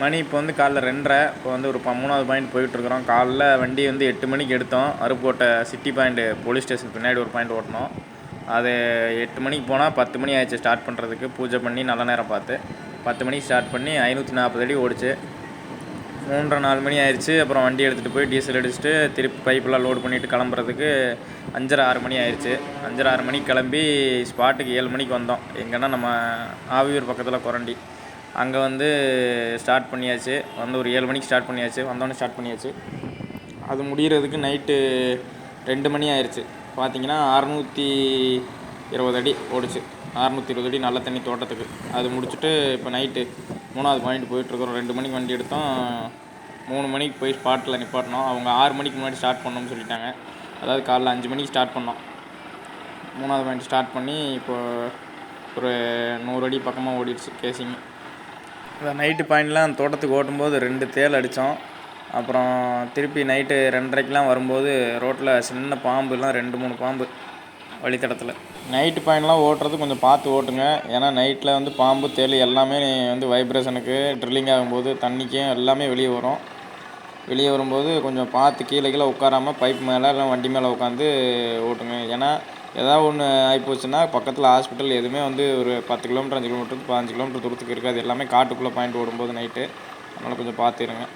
மணி இப்போ வந்து காலைல 2:30. இப்போ வந்து ஒரு 3வது பாயிண்ட் போயிட்டுருக்குறோம். காலைல வண்டி வந்து 8 மணிக்கு எடுத்தோம். Aruppukottai city point police station பின்னாடி ஒரு பாயிண்ட் ஓட்டினோம். அது 8 மணிக்கு போனால் 10 மணி ஆயிடுச்சு ஸ்டார்ட் பண்ணுறதுக்கு. பூஜை பண்ணி நல்ல நேரம் பார்த்து 10 மணிக்கு ஸ்டார்ட் பண்ணி 540 அடி ஓடிச்சு. 3:30 4 மணி ஆயிடுச்சு. அப்புறம் வண்டி எடுத்துகிட்டு போய் டீசல் அடிச்சுட்டு திருப்பி பைப்பெல்லாம் லோடு பண்ணிவிட்டு கிளம்புறதுக்கு 5:30 6 மணி ஆயிடுச்சு. 5:30 6 மணிக்கு கிளம்பி ஸ்பாட்டுக்கு 7 மணிக்கு வந்தோம். எங்கன்னா நம்ம ஆவியூர் பக்கத்தில் கொரண்டி அங்கே வந்து ஸ்டார்ட் பண்ணியாச்சு. வந்து ஒரு 7 மணிக்கு ஸ்டார்ட் பண்ணியாச்சு. வந்தோடனே ஸ்டார்ட் பண்ணியாச்சு. அது முடிகிறதுக்கு நைட்டு 2 மணி ஆயிடுச்சு. பார்த்திங்கன்னா 620 அடி ஓடிச்சு. 620 அடி நல்ல தண்ணி தோட்டத்துக்கு. அது முடிச்சுட்டு இப்போ நைட்டு 3வது பாயிண்ட் போயிட்டுருக்குறோம். 2 மணிக்கு வண்டி எடுத்தோம். 3 மணிக்கு போய் ஸ்பாட்டில் நிப்பாட்டினோம். அவங்க 6 மணிக்கு முன்னாடி ஸ்டார்ட் பண்ணணும்னு சொல்லிட்டாங்க. அதாவது காலைல 5 மணிக்கு ஸ்டார்ட் பண்ணோம். 3வது பாயிண்ட் ஸ்டார்ட் பண்ணி இப்போ ஒரு 100 அடி பக்கமாக ஓடிடுச்சு கேசிங். இந்த நைட்டு பாயிண்ட்லாம் தோட்டத்துக்கு ஓட்டும்போது 2 தேள் அடித்தோம். அப்புறம் திருப்பி நைட்டு 2:30க்கெலாம் வரும்போது ரோட்டில் சின்ன பாம்புலாம் 2 3 பாம்பு வழித்தடத்தில். நைட்டு பாயிண்ட்லாம் ஓட்டுறது கொஞ்சம் பார்த்து ஓட்டுங்க. ஏன்னா நைட்டில் வந்து பாம்பு தேள் எல்லாமே வந்து வைப்ரேஷனுக்கு ட்ரில்லிங் ஆகும்போது தண்ணிக்கும் எல்லாமே வெளியே வரும். வெளியே வரும்போது கொஞ்சம் பார்த்து கீழே உட்காராமல் பைப் மேலே இல்லை வண்டி மேலே உட்காந்து ஓட்டுங்க. ஏன்னா ஏதாவது ஒன்று ஆகிப்போச்சுன்னா பக்கத்தில் ஹாஸ்பிட்டல் எதுவுமே வந்து ஒரு 10 கிலோமீட்டர் 5 கிலோமீட்டருக்கு 15 கிலோமீட்டர் தூரத்துக்கு இருக்காது. எல்லாமே காட்டுக்குள்ளே பாயிண்ட் ஓடும்போது நைட்டு. அதனால் கொஞ்சம் பார்த்துருங்க.